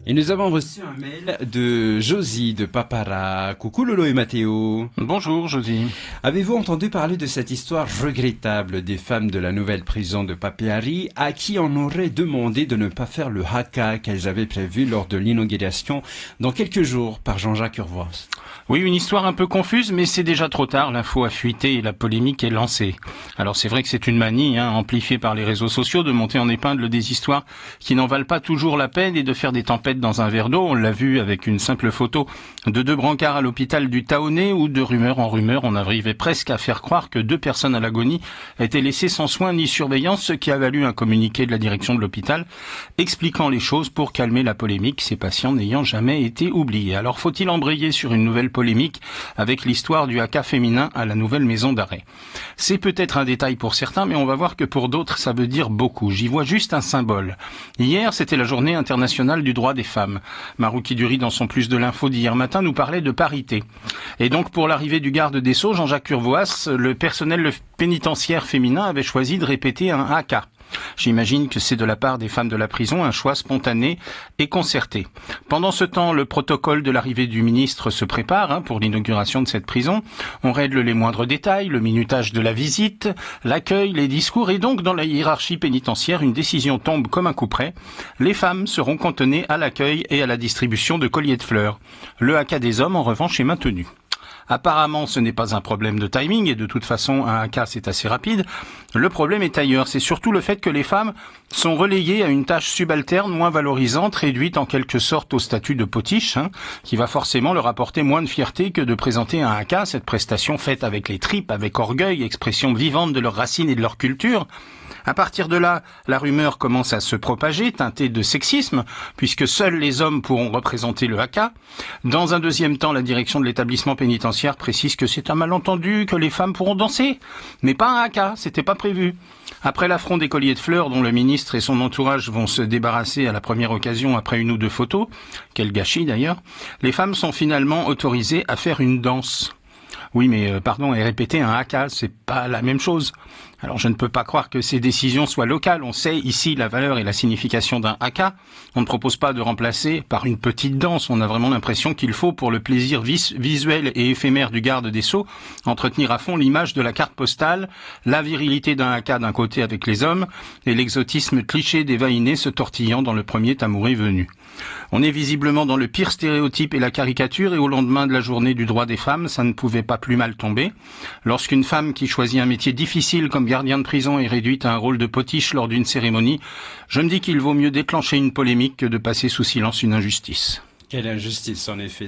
Et nous avons reçu un mail de Josie de Papara. Coucou Lolo et Mathéo. Bonjour Josie. Avez-vous entendu parler de cette histoire regrettable des femmes de la nouvelle prison de Papeari à qui on aurait demandé de ne pas faire le haka qu'elles avaient prévu lors de l'inauguration dans quelques jours par Jean-Jacques Urvoas? Oui, une histoire un peu confuse, mais c'est déjà trop tard, l'info a fuité et la polémique est lancée. Alors c'est vrai que c'est une manie, amplifiée par les réseaux sociaux, de monter en épingle des histoires qui n'en valent pas toujours la peine et de faire des tempêtes dans un verre d'eau. On l'a vu avec une simple photo de 2 brancards à l'hôpital du Taonnet où de rumeur en rumeur, on arrivait presque à faire croire que 2 personnes à l'agonie étaient laissées sans soins ni surveillance, ce qui a valu un communiqué de la direction de l'hôpital expliquant les choses pour calmer la polémique, ces patients n'ayant jamais été oubliés. Alors faut-il embrayer sur une nouvelle polémique avec l'histoire du haka féminin à la nouvelle maison d'arrêt? C'est peut-être un détail pour certains, mais on va voir que pour d'autres, ça veut dire beaucoup. J'y vois juste un symbole. Hier, c'était la journée internationale du droit des femmes. Marouki Dury, dans son Plus de l'info d'hier matin, nous parlait de parité. Et donc, pour l'arrivée du garde des Sceaux, Jean-Jacques Urvoas, le personnel pénitentiaire féminin avait choisi de répéter un haka. J'imagine que c'est de la part des femmes de la prison un choix spontané et concerté. Pendant ce temps, le protocole de l'arrivée du ministre se prépare pour l'inauguration de cette prison. On règle les moindres détails, le minutage de la visite, l'accueil, les discours, et donc dans la hiérarchie pénitentiaire, une décision tombe comme un coup près. Les femmes seront cantonnées à l'accueil et à la distribution de colliers de fleurs. Le haka des hommes, en revanche, est maintenu. Apparemment, ce n'est pas un problème de timing, et de toute façon, un haka, c'est assez rapide. Le problème est ailleurs. C'est surtout le fait que les femmes sont reléguées à une tâche subalterne moins valorisante, réduite en quelque sorte au statut de potiche, qui va forcément leur apporter moins de fierté que de présenter un haka, cette prestation faite avec les tripes, avec orgueil, expression vivante de leurs racines et de leur culture. À partir de là, la rumeur commence à se propager, teintée de sexisme, puisque seuls les hommes pourront représenter le haka. Dans un deuxième temps, la direction de l'établissement pénitentiaire précise que c'est un malentendu, que les femmes pourront danser, mais pas un haka, c'était pas prévu. Après l'affront des colliers de fleurs dont le ministre et son entourage vont se débarrasser à la première occasion après 1 ou 2 photos, quel gâchis d'ailleurs, les femmes sont finalement autorisées à faire une danse. Oui, mais pardon, et répéter un haka, c'est pas la même chose. Alors je ne peux pas croire que ces décisions soient locales. On sait ici la valeur et la signification d'un haka. On ne propose pas de remplacer par une petite danse. On a vraiment l'impression qu'il faut, pour le plaisir visuel et éphémère du garde des Sceaux, entretenir à fond l'image de la carte postale, la virilité d'un haka d'un côté avec les hommes, et l'exotisme cliché des vainés se tortillant dans le premier tamouré venu. On est visiblement dans le pire stéréotype et la caricature, et au lendemain de la journée du droit des femmes, ça ne pouvait pas plus mal tomber. Lorsqu'une femme qui choisit un métier difficile comme gardien de prison est réduite à un rôle de potiche lors d'une cérémonie, je me dis qu'il vaut mieux déclencher une polémique que de passer sous silence une injustice. Quelle injustice en effet.